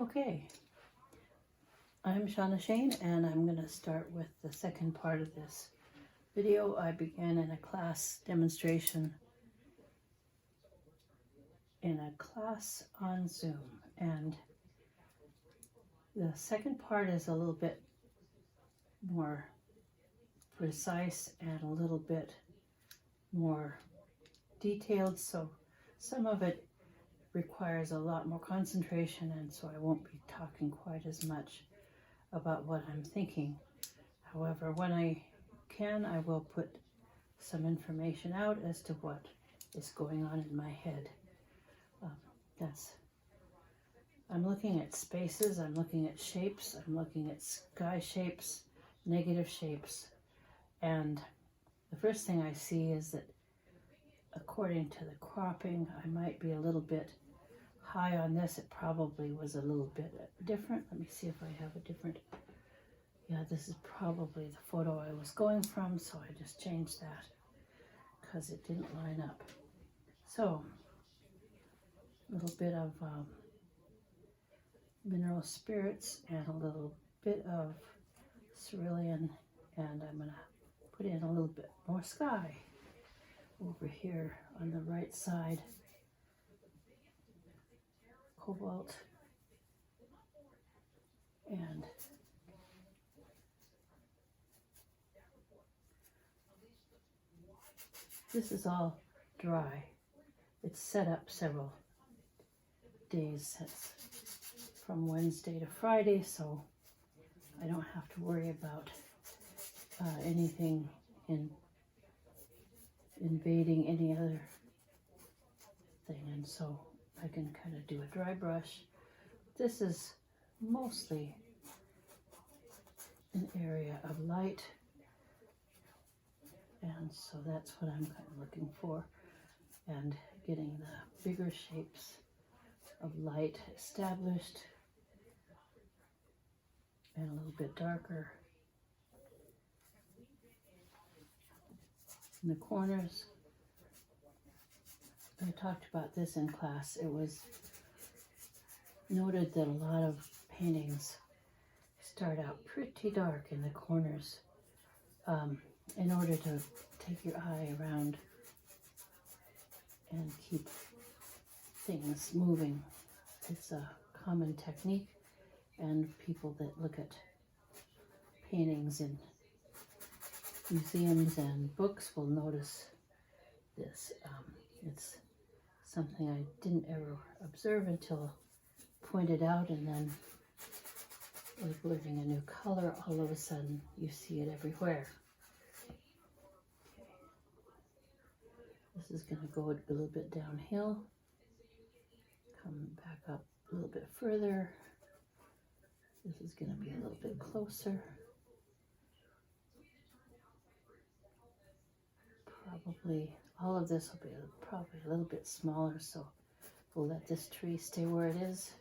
Okay, I'm Shauna Shane, and I'm going to start with the second part of this video. I began in a class demonstration in a class on Zoom, and the second part is a little bit more precise and a little bit more detailed, so some of it requires a lot more concentration, and so I won't be talking quite as much about what I'm thinking. However, when I can, I will put some information out as to what is going on in my head. I'm looking at spaces, I'm looking at shapes, I'm looking at sky shapes, negative shapes, and the first thing I see is that according to the cropping, I might be a little bit high on this. It probably was a little bit different. Let me see if I have a different. Yeah, this is probably the photo I was going from, so I just changed that because it didn't line up. So, a little bit of mineral spirits and a little bit of cerulean, and I'm going to put in a little bit more sky over here on the right side. Cobalt and this is all dry. It's set up several days. It's from Wednesday to Friday, so I don't have to worry about anything invading any other thing, and so I can kind of do a dry brush. This is mostly an area of light, and so that's what I'm kind of looking for, and getting the bigger shapes of light established and a little bit darker in the corners. I talked about this in class. It was noted that a lot of paintings start out pretty dark in the corners in order to take your eye around and keep things moving. It's a common technique, and people that look at paintings in museums and books will notice this. It's something I didn't ever observe until pointed out, and then like learning a new color, all of a sudden you see it everywhere. Okay. This is going to go a little bit downhill, come back up a little bit further. This is going to be a little bit closer. Probably all of this will be probably a little bit smaller, so we'll let this tree stay where it is.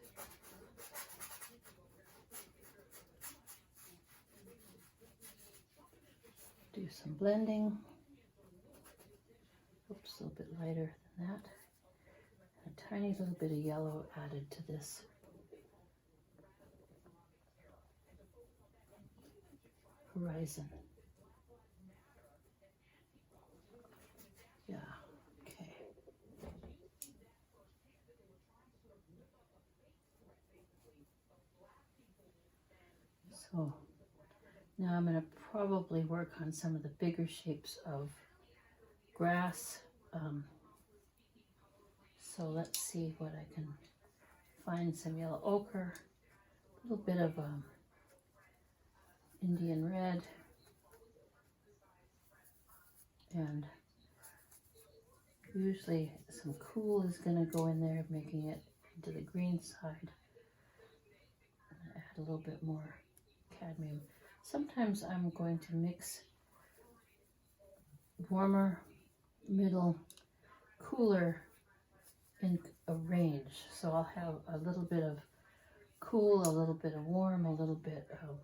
Do some blending. Oops, a little bit lighter than that. And a tiny little bit of yellow added to this. Horizon. Yeah, okay. So now I'm going to probably work on some of the bigger shapes of grass. So let's see what I can find. Some yellow ochre, a little bit of Indian red, and usually some cool is going to go in there, making it into the green side. Add a little bit more cadmium. Sometimes I'm going to mix warmer, middle, cooler in a range. So I'll have a little bit of cool, a little bit of warm, a little bit of,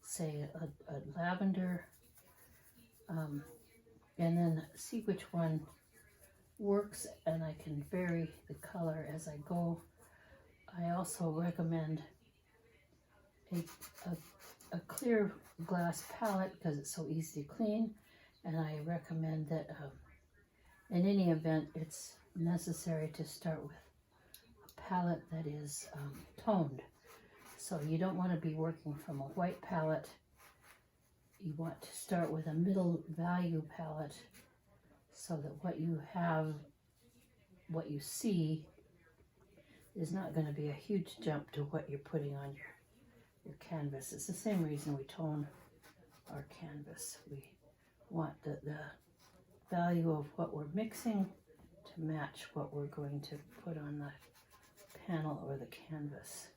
say, a lavender, and then see which one works, and I can vary the color as I go. I also recommend a clear glass palette because it's so easy to clean, and I recommend that in any event it's necessary to start with a palette that is toned. So you don't want to be working from a white palette. You want to start with a middle value palette so that what you have, what you see, is not going to be a huge jump to what you're putting on your canvas. It's the same reason we tone our canvas. We want the value of what we're mixing to match what we're going to put on the panel or the canvas.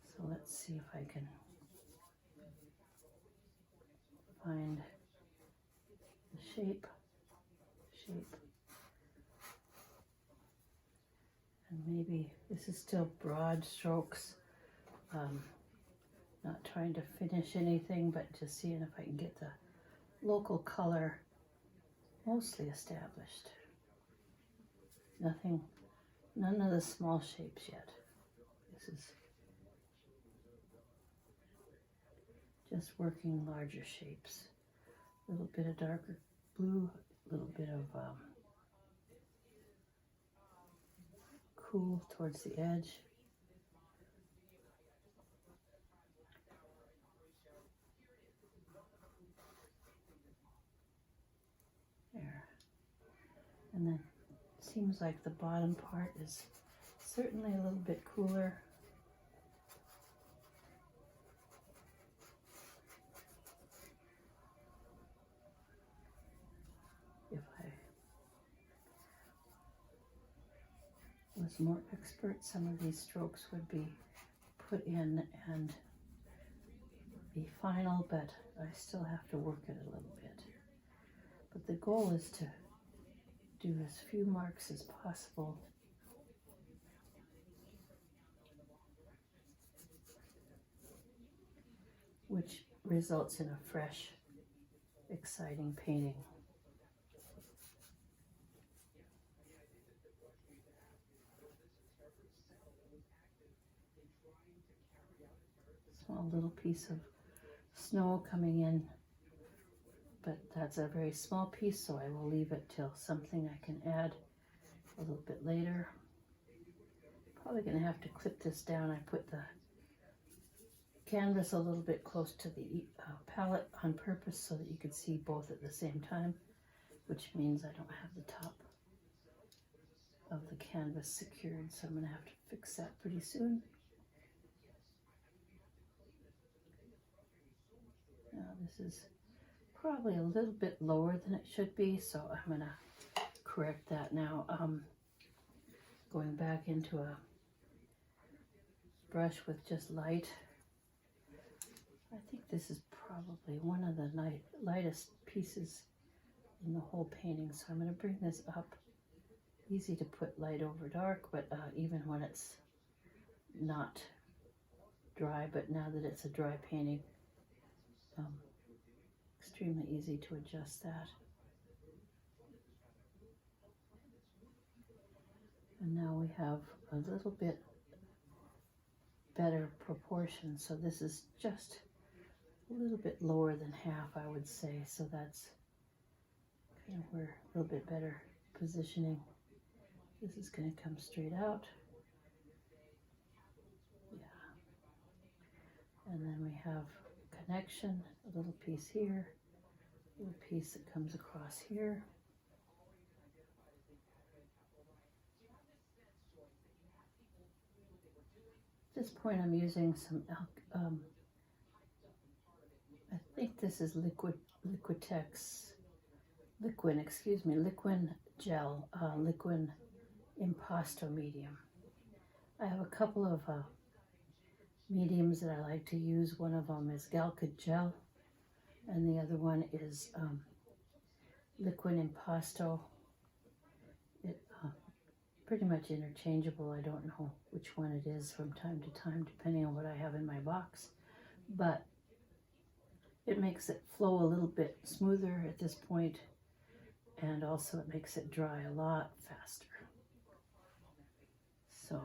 So let's see if I can find the shape, and maybe this is still broad strokes. Not trying to finish anything, but just seeing if I can get the local color mostly established. None of the small shapes yet. This is just working larger shapes. A little bit of darker blue, a little bit of cool towards the edge. There. And then it seems like the bottom part is certainly a little bit cooler. If I was more expert, some of these strokes would be put in and be final, but I still have to work it a little bit. But the goal is to do as few marks as possible. Which results in a fresh, exciting painting. Small little piece of snow coming in, but that's a very small piece, so I will leave it till something I can add a little bit later. Probably going to have to clip this down. I put the canvas a little bit close to the palette on purpose so that you could see both at the same time, which means I don't have the top of the canvas secured, so I'm going to have to fix that pretty soon. Now this is probably a little bit lower than it should be, so I'm going to correct that now. Going back into a brush with just light. I think this is probably one of the lightest pieces in the whole painting, so I'm going to bring this up. Easy to put light over dark, but even when it's not dry, but now that it's a dry painting, extremely easy to adjust that. And now we have a little bit better proportion, so this is just a little bit lower than half, I would say, so that's kind of where a little bit better positioning. This is going to come straight out. Yeah. And then we have connection, a little piece here, a little piece that comes across here. At this point I'm using some, I think this is liquid gel, liquid impasto medium. I have a couple of mediums that I like to use. One of them is Galcid gel, and the other one is liquid impasto. It pretty much interchangeable. I don't know which one it is from time to time, depending on what I have in my box, but it makes it flow a little bit smoother at this point, and also it makes it dry a lot faster. So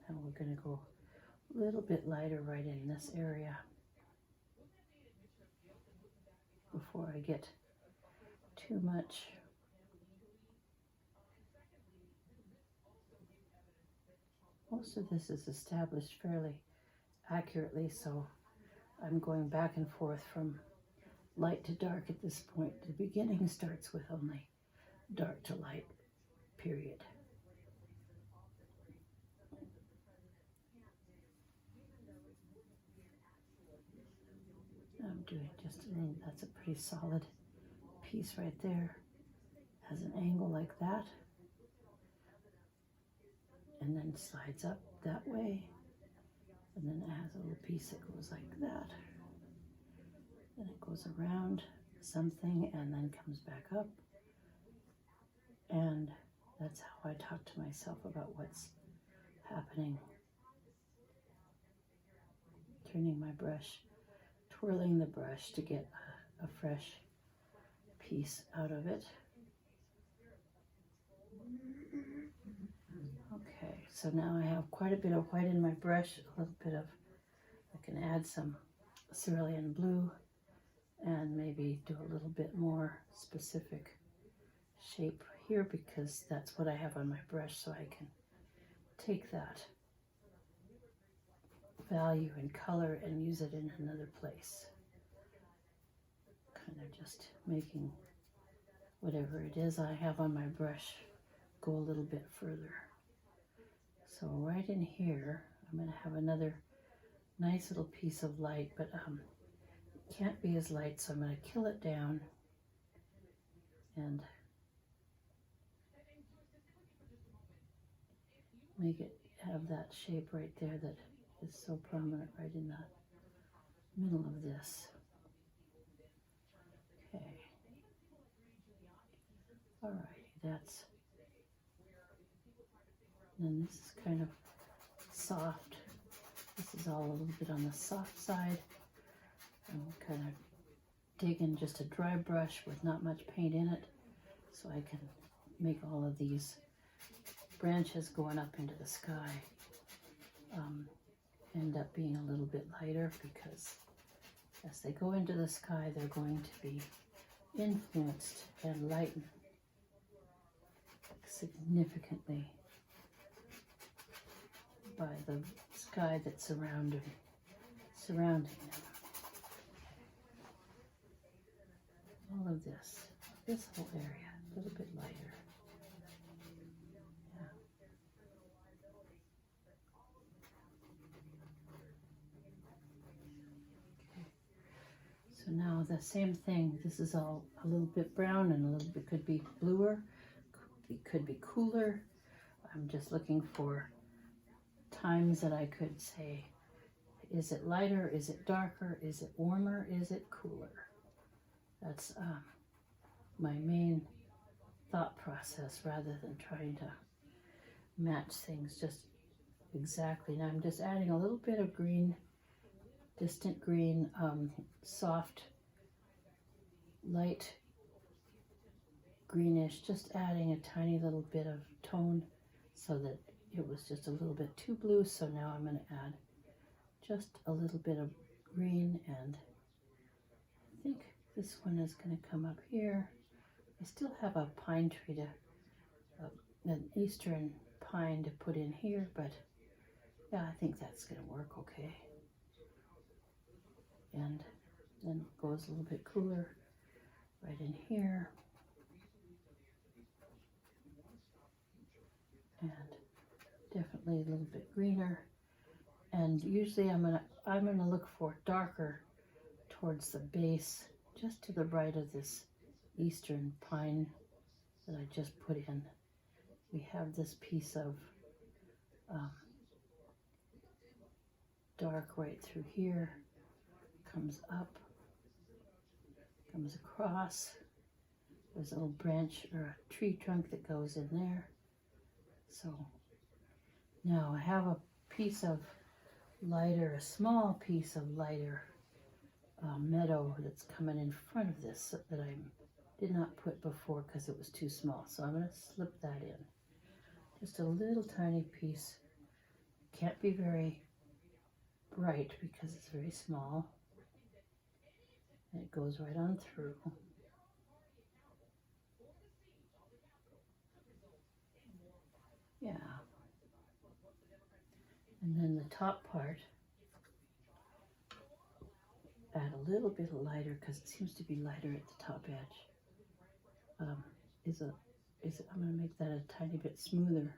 And we're going to go a little bit lighter right in this area before I get too much. Most of this is established fairly accurately, so I'm going back and forth from light to dark at this point. The beginning starts with only dark to light, period. I'm doing just a little, that's a pretty solid piece right there. Has an angle like that. And then slides up that way. And then it has a little piece that goes like that. Then it goes around something and then comes back up. And that's how I talk to myself about what's happening. Turning my brush, twirling the brush to get a fresh piece out of it. Okay, so now I have quite a bit of white in my brush, a little bit of, I can add some cerulean blue and maybe do a little bit more specific shape here because that's what I have on my brush, so I can take that value and color and use it in another place. Kind of just making whatever it is I have on my brush go a little bit further. So right in here, I'm going to have another nice little piece of light, but it can't be as light, so I'm going to kill it down and make it have that shape right there that is so prominent right in the middle of this. Okay. Alrighty, that's, and then this is kind of soft. This is all a little bit on the soft side. I'm kind of digging just a dry brush with not much paint in it so I can make all of these branches going up into the sky end up being a little bit lighter because as they go into the sky, they're going to be influenced and lightened significantly by the sky that's surrounding them. All of this whole area, a little bit lighter. Yeah. Okay. So now the same thing. This is all a little bit brown and a little bit could be bluer. It could be cooler. I'm just looking for times that I could say, is it lighter, is it darker, is it warmer, is it cooler? That's my main thought process rather than trying to match things just exactly. Now I'm just adding a little bit of green, distant green, soft, light greenish, just adding a tiny little bit of tone so that it was just a little bit too blue. So now I'm going to add just a little bit of green, and I think this one is going to come up here. I still have a pine tree to, an eastern pine to put in here, but yeah, I think that's going to work okay. And then it goes a little bit cooler right in here. And definitely a little bit greener. And usually I'm gonna look for darker towards the base, just to the right of this eastern pine that I just put in. We have this piece of dark right through here, comes up, comes across. There's a little branch or a tree trunk that goes in there. So now I have a piece of lighter, a small piece of lighter meadow that's coming in front of this that I did not put before because it was too small. So I'm going to slip that in. Just a little tiny piece can't be very bright because it's very small. And it goes right on through. Yeah. And then the top part, add a little bit of lighter because it seems to be lighter at the top edge. I'm going to make that a tiny bit smoother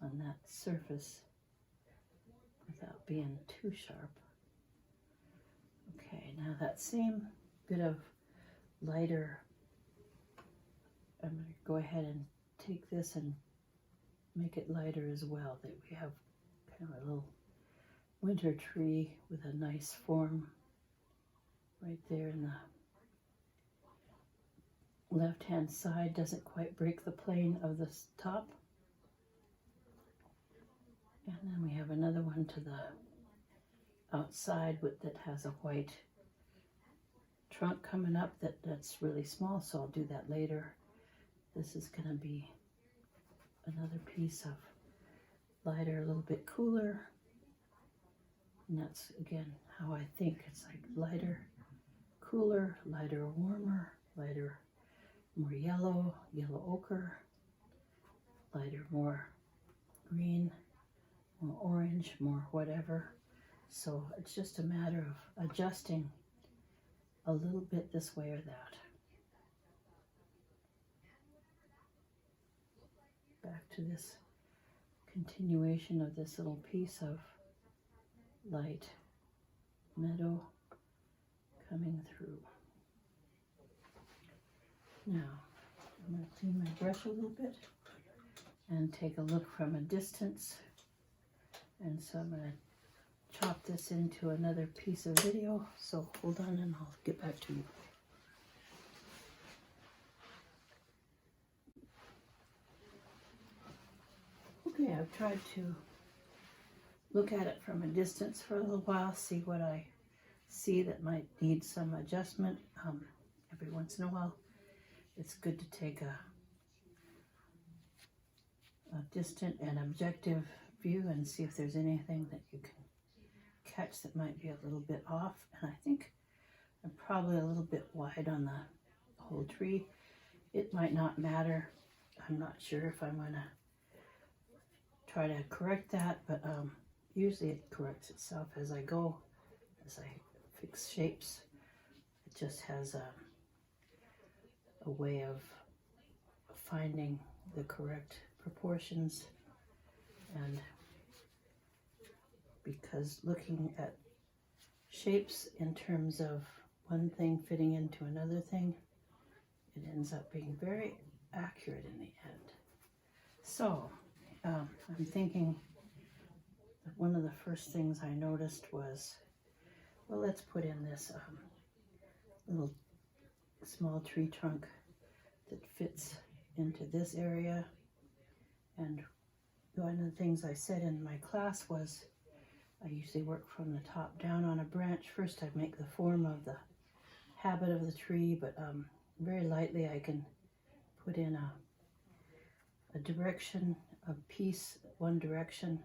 on that surface without being too sharp. Okay, now that same bit of lighter, I'm going to go ahead and take this and make it lighter as well, that we have kind of a little winter tree with a nice form right there in the left-hand side. Doesn't quite break the plane of the top. And then we have another one to the outside that has a white trunk coming up that's really small, so I'll do that later. This is going to be another piece of lighter, a little bit cooler. And that's, again, how I think. It's like lighter, cooler, lighter, warmer, lighter, more yellow, yellow ochre, lighter, more green, more orange, more whatever. So it's just a matter of adjusting a little bit this way or that. Back to this continuation of this little piece of light meadow coming through. Now, I'm going to clean my brush a little bit and take a look from a distance. And so I'm going to chop this into another piece of video. So hold on and I'll get back to you. Okay, I've tried to look at it from a distance for a little while, see what I see that might need some adjustment. Every once in a while, it's good to take a distant and objective view and see if there's anything that you can catch that might be a little bit off. And I think I'm probably a little bit wide on the whole tree. It might not matter. I'm not sure if I'm going to try to correct that, but usually it corrects itself as I go, as I fix shapes. It just has a way of finding the correct proportions, and because looking at shapes in terms of one thing fitting into another thing, it ends up being very accurate in the end. So I'm thinking that one of the first things I noticed was, well, let's put in this little small tree trunk that fits into this area. And one of the things I said in my class was I usually work from the top down on a branch. First I make the form of the habit of the tree, but very lightly I can put in a direction, a piece, one direction,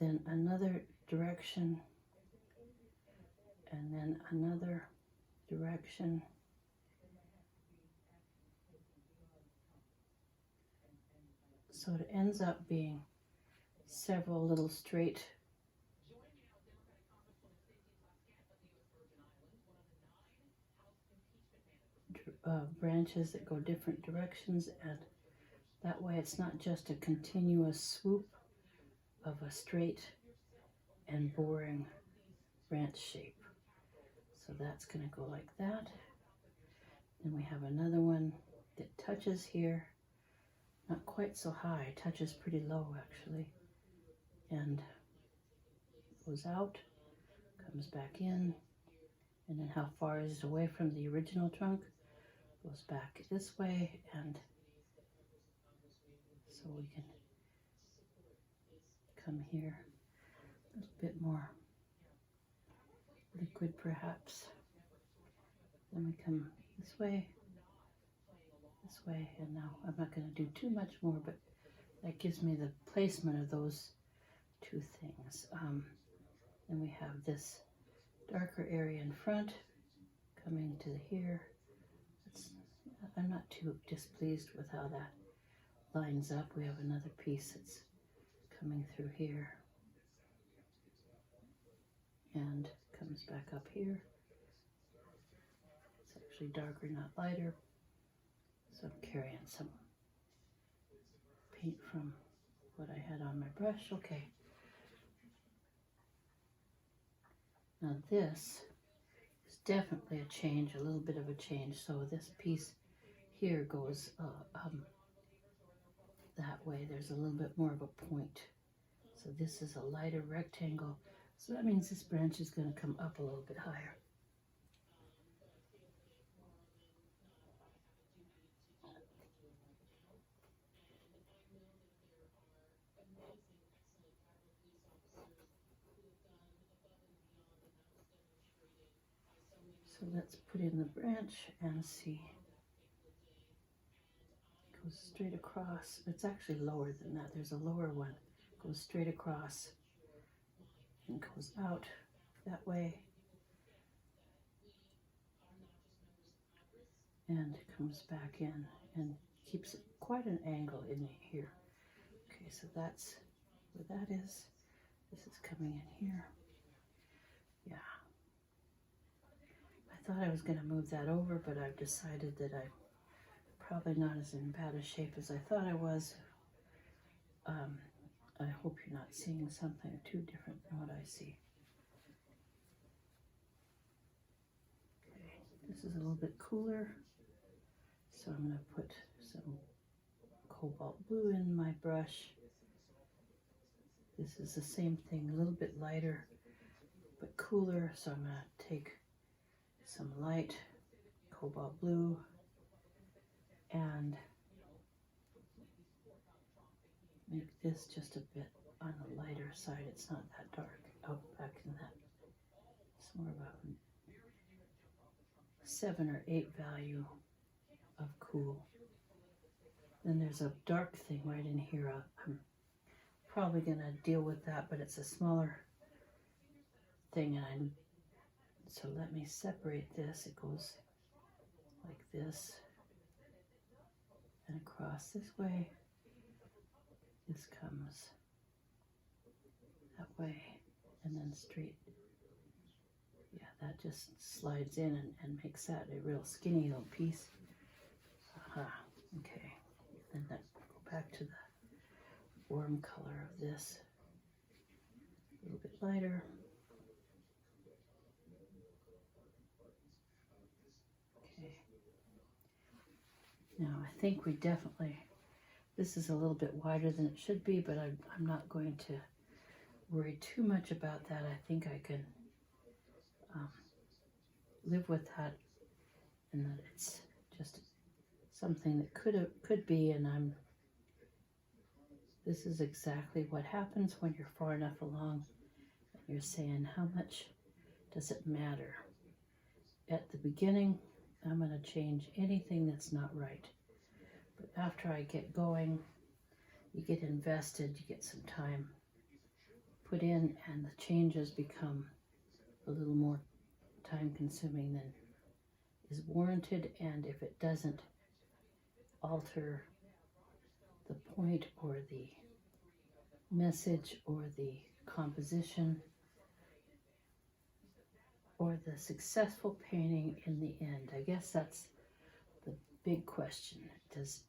then another direction, and then another direction. So it ends up being several little straight branches that go different directions, and that way it's not just a continuous swoop of a straight and boring branch shape. So that's going to go like that. Then we have another one that touches here, not quite so high, touches pretty low actually, and goes out, comes back in, and then how far is it away from the original trunk? Goes back this way, and so we can come here a little bit more liquid perhaps. Then we come this way, and now I'm not going to do too much more, but that gives me the placement of those two things. Then we have this darker area in front coming to here. I'm not too displeased with how that lines up. We have another piece that's coming through here and comes back up here. It's actually darker, not lighter. So I'm carrying some paint from what I had on my brush. Okay. Now this is definitely a change, a little bit of a change. So this piece here goes that way. There's a little bit more of a point. So this is a lighter rectangle. So that means this branch is going to come up a little bit higher. So let's put in the branch and see. It goes straight across. It's actually lower than that. There's a lower one. It goes straight across and goes out that way. And comes back in and keeps quite an angle in here. Okay, so that's where that is. This is coming in here. Yeah. I thought I was going to move that over, but I've decided that I'm probably not as in bad a shape as I thought I was. I hope you're not seeing something too different than what I see. Okay, this is a little bit cooler. So I'm going to put some cobalt blue in my brush. This is the same thing, a little bit lighter, but cooler. So I'm going to take some light cobalt blue and make this just a bit on the lighter side. It's not that dark. Oh, back in that. It's more of a 7 or 8 value of cool. Then there's a dark thing right in here. I'm probably going to deal with that, but it's a smaller thing. And so let me separate this. It goes like this and across this way. This comes that way and then straight. Yeah, that just slides in and makes that a real skinny little piece. Okay. Then that go back to the warm color of this. A little bit lighter. Okay. Now I think we definitely, this is a little bit wider than it should be, but I'm not going to worry too much about that. I think I can live with that, and that it's just something that could be, and this is exactly what happens when you're far enough along and you're saying, how much does it matter? At the beginning, I'm going to change anything that's not right. But after I get going, you get invested, you get some time put in, and the changes become a little more time consuming than is warranted. And if it doesn't alter the point or the message or the composition or the successful painting in the end, I guess that's the big question. Does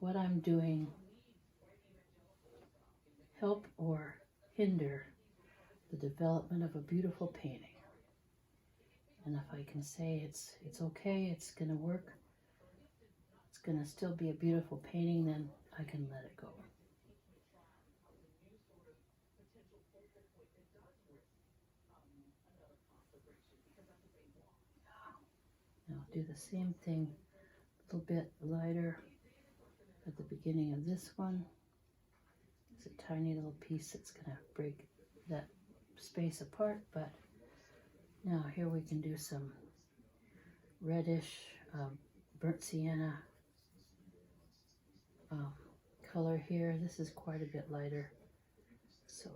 what I'm doing help or hinder the development of a beautiful painting? And if I can say it's okay, it's going to work, it's going to still be a beautiful painting, then I can let it go. Now I'll do the same thing, a little bit lighter at the beginning of this one. It's a tiny little piece that's going to break that space apart, but now here we can do some reddish, burnt sienna color here. This is quite a bit lighter So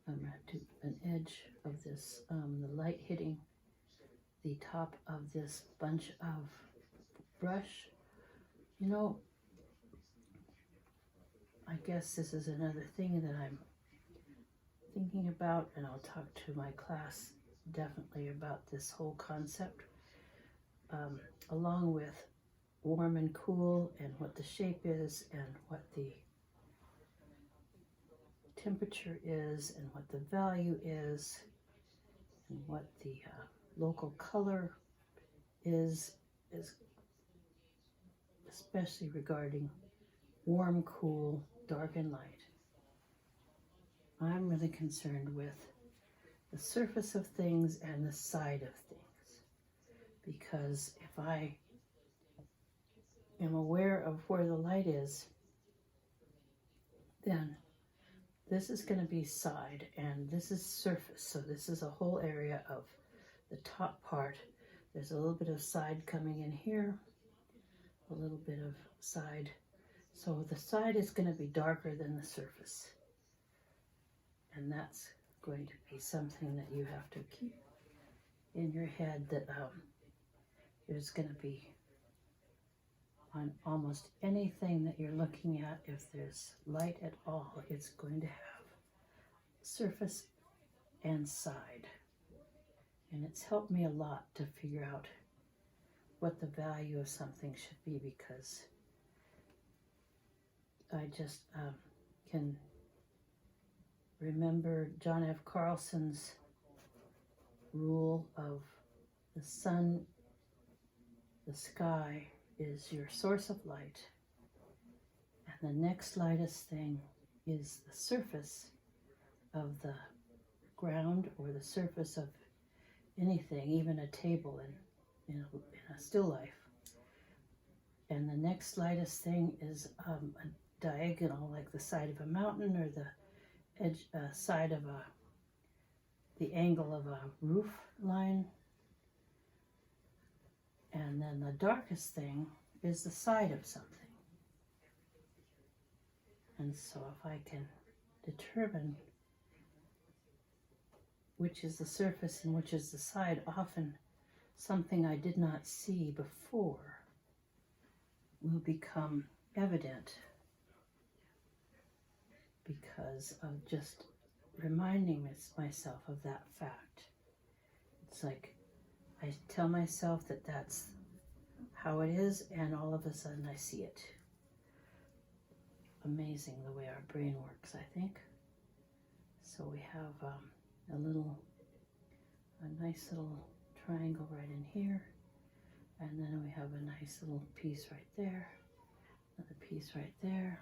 I'm going to do an edge of this, the light hitting the top of this bunch of brush. You know, I guess this is another thing that I'm thinking about, and I'll talk to my class definitely about this whole concept, along with warm and cool and what the shape is and what the temperature is and what the value is and what the local color is especially regarding warm, cool, dark, and light. I'm really concerned with the surface of things and the side of things, because if I am aware of where the light is, then this is going to be side and this is surface. So this is a whole area of the top part. There's a little bit of side coming in here, a little bit of side. So the side is going to be darker than the surface. And that's going to be something that you have to keep in your head, that there's going to be, on almost anything that you're looking at, if there's light at all, it's going to have surface and side. And it's helped me a lot to figure out what the value of something should be, because I just can remember John F. Carlson's rule of the sun, the sky is your source of light, and the next lightest thing is the surface of the ground or the surface of anything, even a table in a still life. And the next lightest thing is a diagonal, like the side of a mountain or the edge side of the angle of a roof line. And then the darkest thing is the side of something. And so if I can determine which is the surface and which is the side, often something I did not see before will become evident because of just reminding myself of that fact. It's like I tell myself that that's how it is, and all of a sudden I see it. Amazing the way our brain works, I think. So we have a nice little triangle right in here, and then we have a nice little piece right there, another piece right there,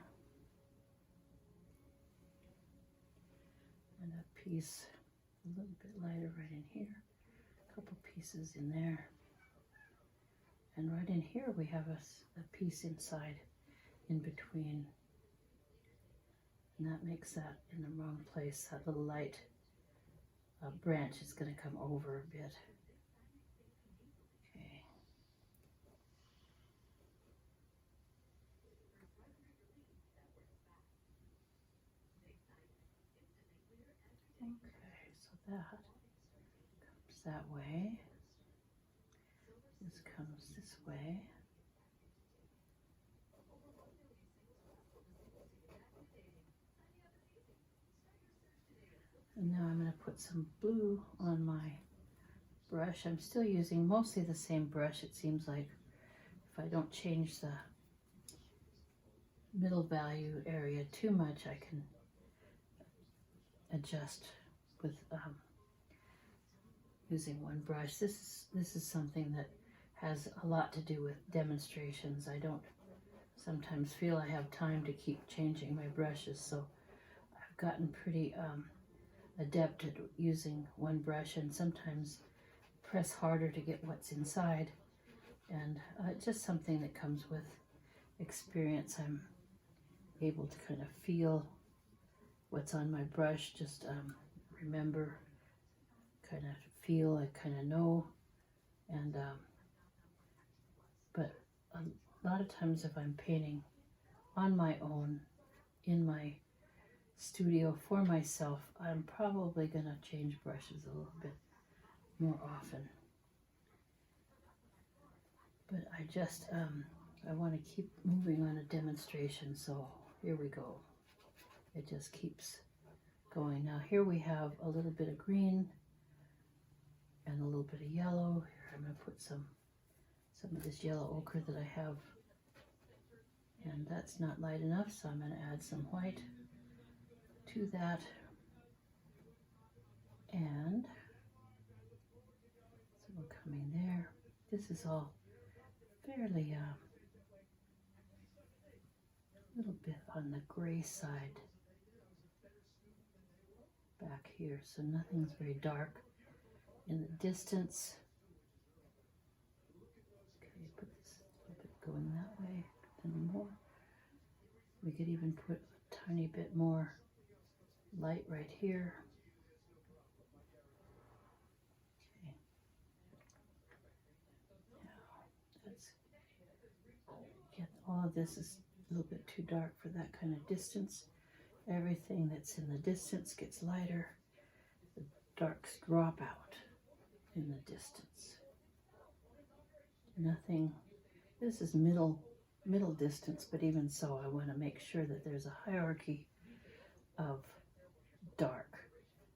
and a piece a little bit lighter right in here, a couple pieces in there, and right in here we have a piece inside in between, and that makes that in the wrong place. That little light branch is going to come over a bit. Okay. Okay, so that comes that way. This comes this way. And now I'm going to put some blue on my brush. I'm still using mostly the same brush. It seems like if I don't change the middle value area too much, I can adjust with using one brush. This is something that has a lot to do with demonstrations. I don't sometimes feel I have time to keep changing my brushes, so I've gotten pretty adept at using one brush, and sometimes press harder to get what's inside, and just something that comes with experience. I'm able to kind of feel what's on my brush, just remember, kind of feel, I kind of know, and but a lot of times if I'm painting on my own in my studio for myself, I'm probably going to change brushes a little bit more often. But I just, I want to keep moving on a demonstration, so here we go. It just keeps going. Now here we have a little bit of green and a little bit of yellow. Here I'm going to put some of this yellow ochre that I have, and that's not light enough, so I'm going to add some white to that. And so we're coming there. This is all fairly a little bit on the gray side back here, so nothing's very dark in the distance. Okay, put this a little bit going that way, then more. We could even put a tiny bit more light right here. Okay. Now, let's get all of this is a little bit too dark for that kind of distance. Everything that's in the distance gets lighter. The darks drop out in the distance. Nothing, this is middle distance, but even so, I want to make sure that there's a hierarchy of dark,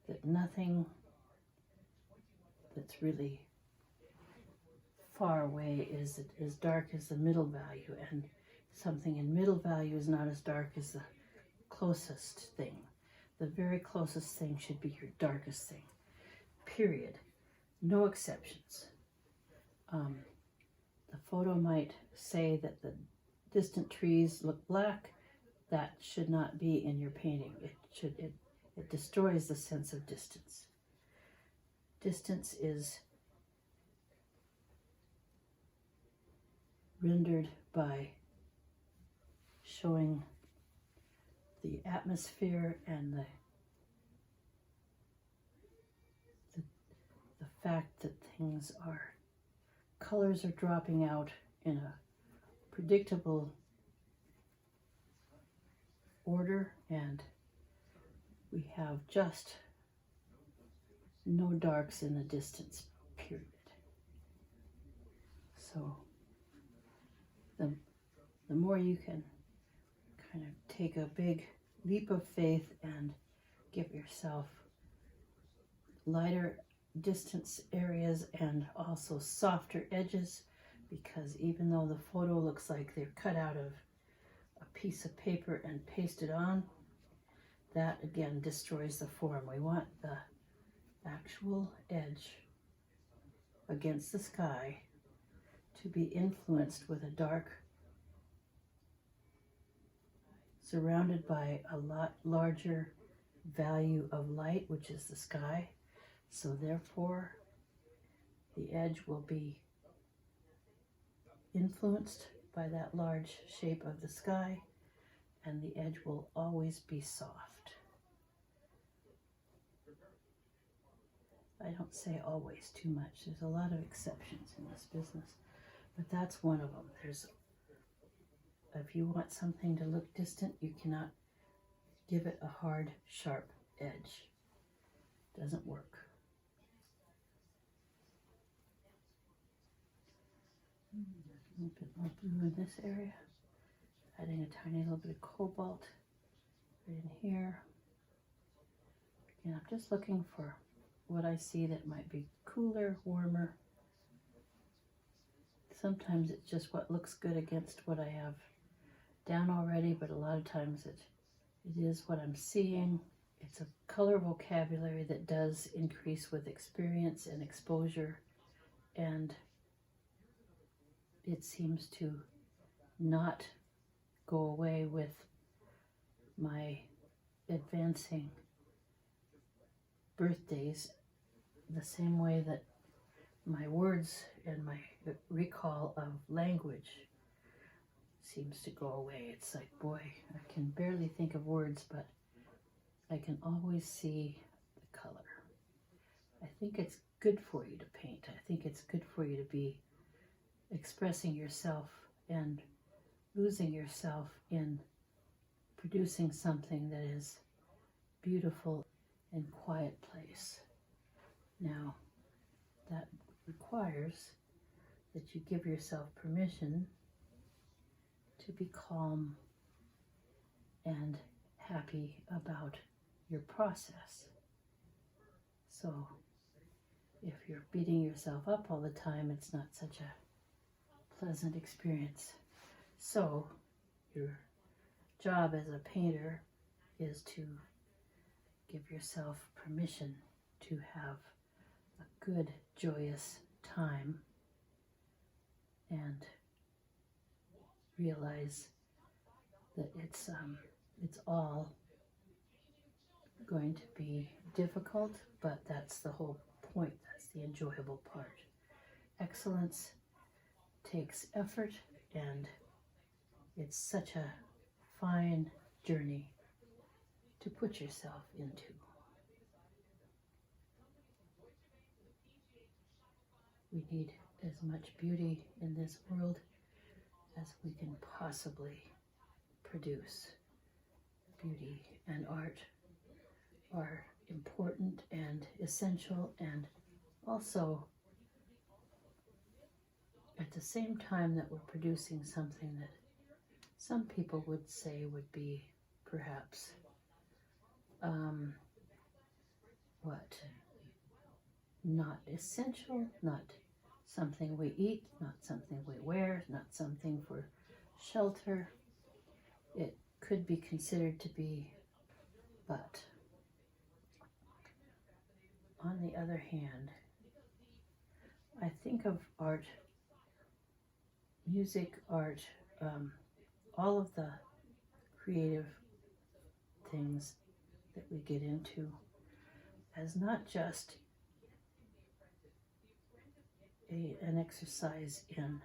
that nothing that's really far away is as dark as the middle value, and something in middle value is not as dark as the closest thing. The very closest thing should be your darkest thing, period. No exceptions. The photo might say that the distant trees look black. That should not be in your painting. It destroys the sense of distance. Distance is rendered by showing the atmosphere and the fact that things are, colors are dropping out in a predictable order, and we have just no darks in the distance, period. So the more you can kind of take a big leap of faith and give yourself lighter distance areas and also softer edges, because even though the photo looks like they're cut out of a piece of paper and pasted on, that again destroys the form. We want the actual edge against the sky to be influenced with a dark, surrounded by a lot larger value of light, which is the sky. So therefore, the edge will be influenced by that large shape of the sky, and the edge will always be soft. I don't say always too much. There's a lot of exceptions in this business, but that's one of them. If you want something to look distant, you cannot give it a hard, sharp edge. Doesn't work. A little bit more blue in this area. Adding a tiny little bit of cobalt right in here. Again, I'm just looking for what I see that might be cooler, warmer. Sometimes it's just what looks good against what I have down already, but a lot of times it is what I'm seeing. It's a color vocabulary that does increase with experience and exposure, and it seems to not go away with my advancing birthdays, the same way that my words and my recall of language seems to go away. It's like, boy, I can barely think of words, but I can always see the color. I think it's good for you to paint. I think it's good for you to be expressing yourself and losing yourself in producing something that is beautiful and quiet place. Now, that requires that you give yourself permission to be calm and happy about your process. So, if you're beating yourself up all the time, it's not such a pleasant experience. So, your job as a painter is to give yourself permission to have a good, joyous time and realize that it's all going to be difficult, but that's the whole point. That's the enjoyable part. Excellence takes effort, and it's such a fine journey to put yourself into. We need as much beauty in this world as we can possibly produce. Beauty and art are important and essential, and also at the same time that we're producing something that some people would say would be perhaps not essential, not something we eat, not something we wear, not something for shelter. It could be considered to be, but on the other hand, I think of art, music, art, all of the creative things that we get into as not just an exercise in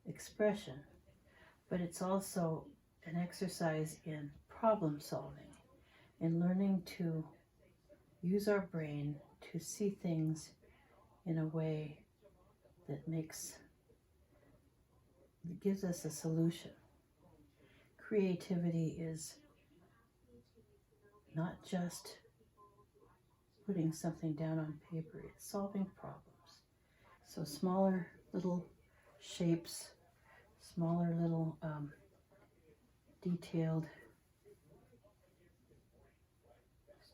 expression, but it's also an exercise in problem solving, in learning to use our brain to see things in a way that gives us a solution. Creativity is not just putting something down on paper, it's solving problems. So smaller little shapes, smaller little detailed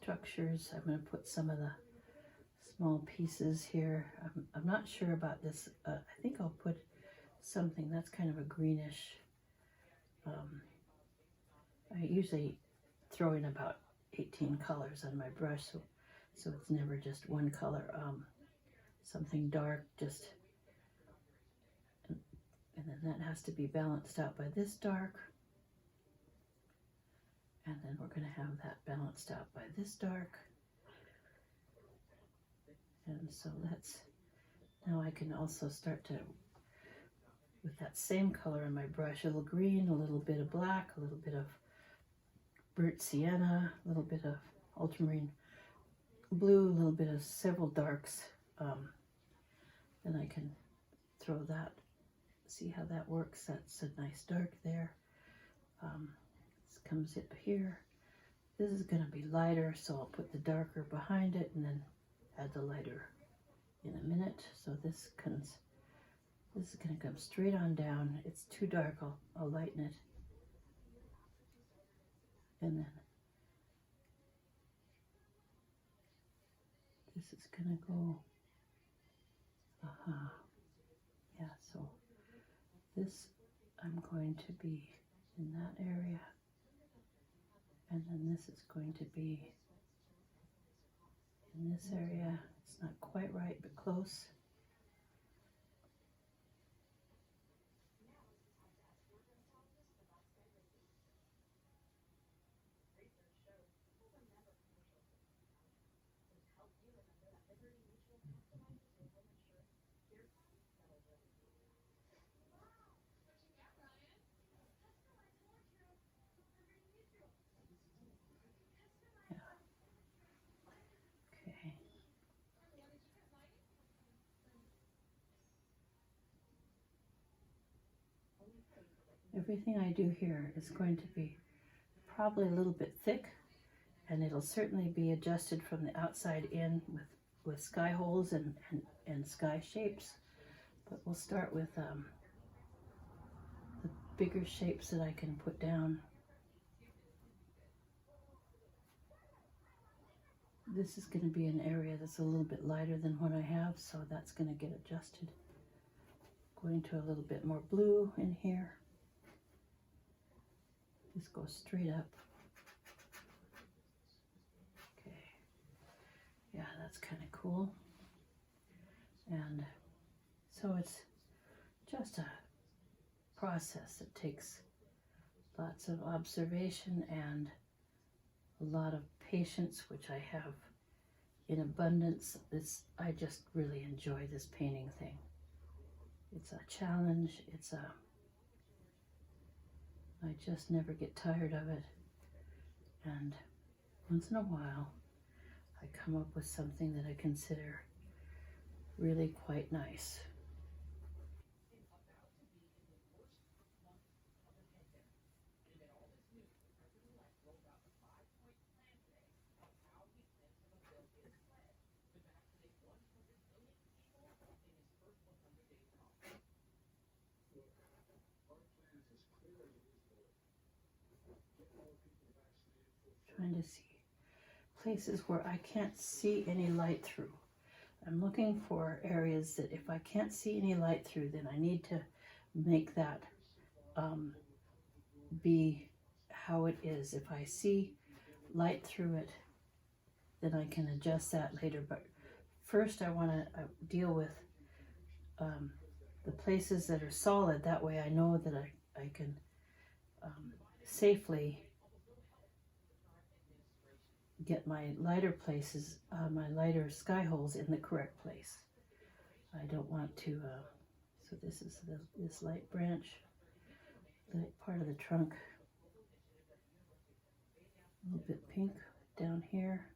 structures. I'm going to put some of the small pieces here. I'm not sure about this. I think I'll put something that's kind of a greenish. I usually throw in about 18 colors on my brush, so it's never just one color. Something dark, and then that has to be balanced out by this dark, and then we're going to have that balanced out by this dark. And so now I can also start to, with that same color on my brush, a little green, a little bit of black, a little bit of burnt sienna, a little bit of ultramarine blue, a little bit of several darks. Then I can throw that, see how that works. That's a nice dark there. This comes up here. This is going to be lighter, so I'll put the darker behind it and then add the lighter in a minute. So this is going to come straight on down. It's too dark, I'll lighten it. And then this is going to go, yeah, so this I'm going to be in that area, and then this is going to be in this area. It's not quite right, but close. Okay. Everything I do here is going to be probably a little bit thick, and it'll certainly be adjusted from the outside in with sky holes and sky shapes. But we'll start with the bigger shapes that I can put down. This is going to be an area that's a little bit lighter than what I have, so that's going to get adjusted. Going to a little bit more blue in here. This goes straight up. Okay. Yeah, that's kind of cool. And so it's just a process that takes lots of observation and a lot of patience, which I have in abundance. I just really enjoy this painting thing. It's a challenge. I just never get tired of it. And once in a while, I come up with something that I consider really quite nice. Trying to see places where I can't see any light through. I'm looking for areas that if I can't see any light through, then I need to make that be how it is. If I see light through it, then I can adjust that later. But first I want to deal with the places that are solid. That way I know that I can safely get my lighter places, my lighter sky holes in the correct place. I don't want to, so this is this light branch, light part of the trunk, a little bit pink down here,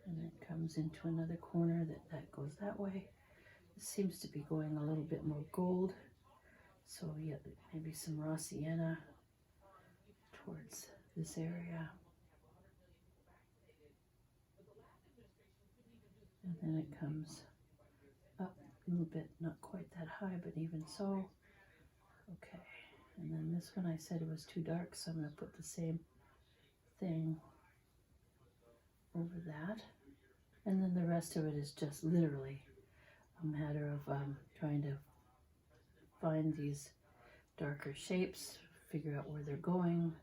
and then it comes into another corner that goes that way. It seems to be going a little bit more gold, so yeah, maybe some raw sienna towards this area. And then it comes up a little bit, not quite that high, but even so. Okay, and then this one I said it was too dark, so I'm going to put the same thing over that. And then the rest of it is just literally a matter of trying to find these darker shapes, figure out where they're going,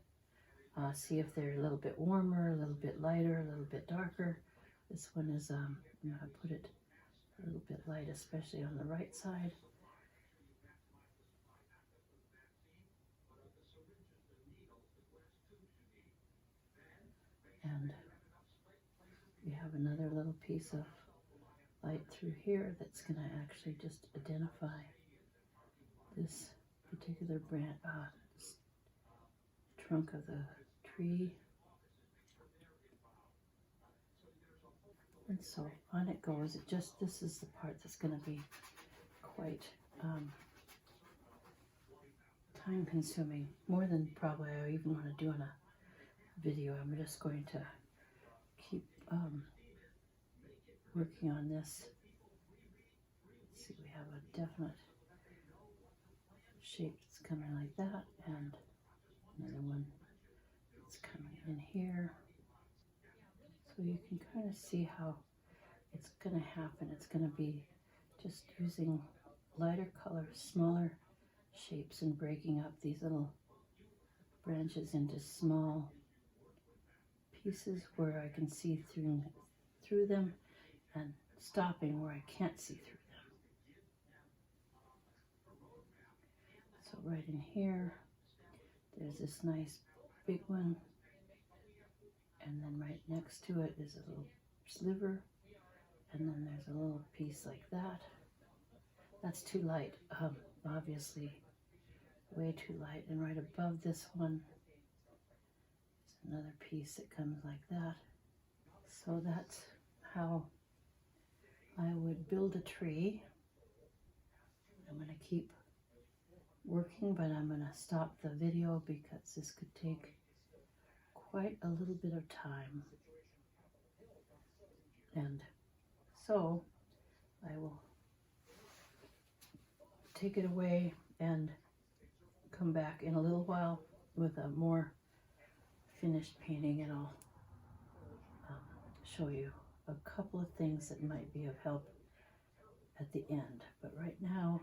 see if they're a little bit warmer, a little bit lighter, a little bit darker. This one is, I'm going to put it a little bit light, especially on the right side. And we have another little piece of light through here that's going to actually just identify this particular branch, trunk of the tree. And so on it goes. This is the part that's going to be quite time consuming, more than probably I even want to do in a video. I'm just going to keep working on this. Let's see, we have a definite shape that's coming like that, and another one that's coming in here. So you can kind of see how it's going to happen. It's going to be just using lighter colors, smaller shapes, and breaking up these little branches into small pieces where I can see through them, and stopping where I can't see through them. So right in here, there's this nice big one, and then right next to it is a little sliver, and then there's a little piece like that. That's too light, obviously, way too light. And right above this one is another piece that comes like that. So that's how I would build a tree. I'm going to keep working, but I'm going to stop the video because this could take quite a little bit of time. And so I will take it away and come back in a little while with a more finished painting, and I'll show you a couple of things that might be of help at the end. But right now,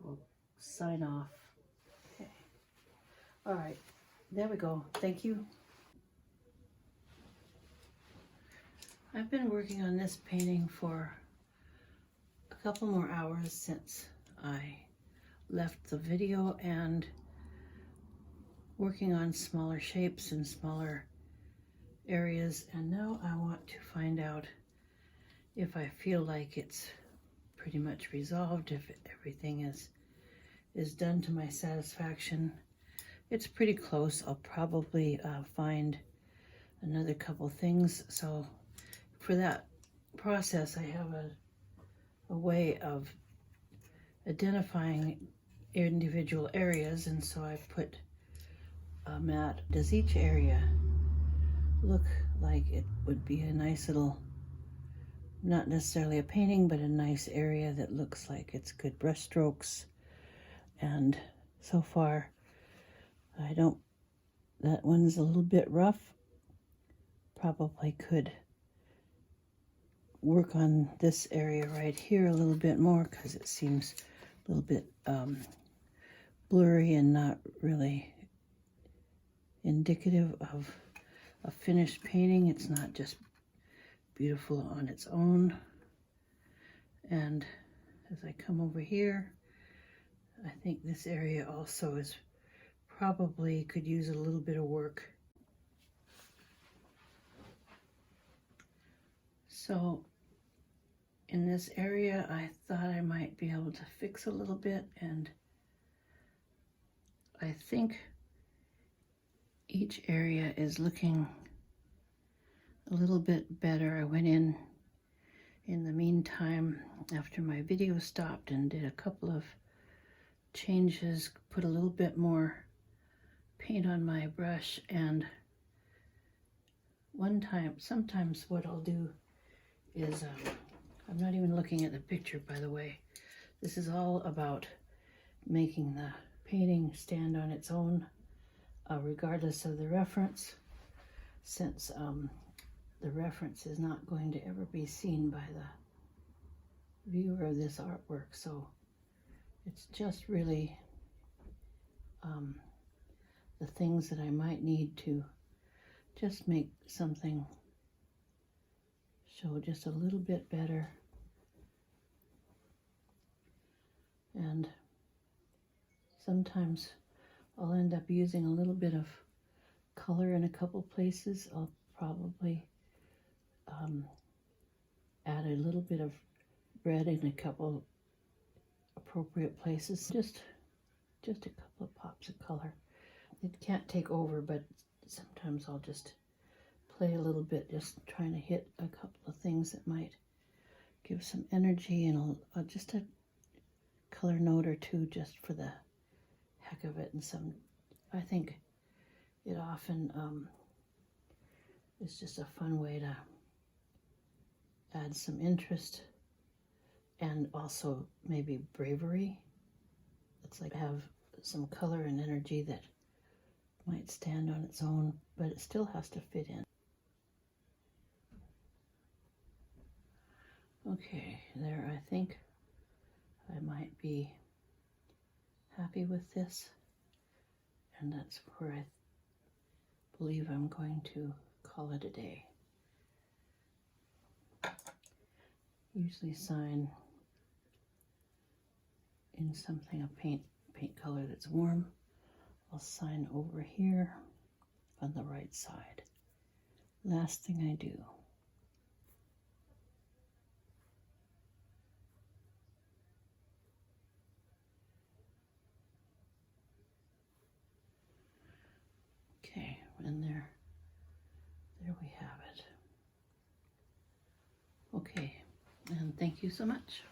we'll sign off. Okay. All right. There we go. Thank you. I've been working on this painting for a couple more hours since I left the video, and working on smaller shapes and smaller areas, and now I want to find out if I feel like it's pretty much resolved, if everything is done to my satisfaction. It's pretty close. I'll probably find another couple things. So for that process, I have a way of identifying individual areas, and so I put a mat. Does each area look like it would be a nice little, not necessarily a painting, but a nice area that looks like it's good brush strokes? And so far, that one's a little bit rough. Probably could work on this area right here a little bit more because it seems a little bit blurry and not really indicative of a finished painting. It's not just beautiful on its own. And as I come over here, I think this area also is probably could use a little bit of work. So in this area, I thought I might be able to fix a little bit, and I think each area is looking a little bit better. I went in the meantime after my video stopped and did a couple of changes, put a little bit more paint on my brush, and sometimes what I'll do is, I'm not even looking at the picture, by the way. This is all about making the painting stand on its own, regardless of the reference, since the reference is not going to ever be seen by the viewer of this artwork. So it's just really the things that I might need to just make something show just a little bit better. And sometimes I'll end up using a little bit of color in a couple places. I'll probably add a little bit of red in a couple appropriate places. Just a couple of pops of color. It can't take over, but sometimes I'll just play a little bit, just trying to hit a couple of things that might give some energy, and I'll just a color note or two just for the heck of it. And I think it often is just a fun way to add some interest and also maybe bravery. It's like have some color and energy that might stand on its own, but it still has to fit in. Okay, there, I think I might be happy with this, and that's where I believe I'm going to call it a day. Usually sign in something, a paint color that's warm. I'll sign over here on the right side. Last thing I do. Okay, and there we have it. Okay, and thank you so much.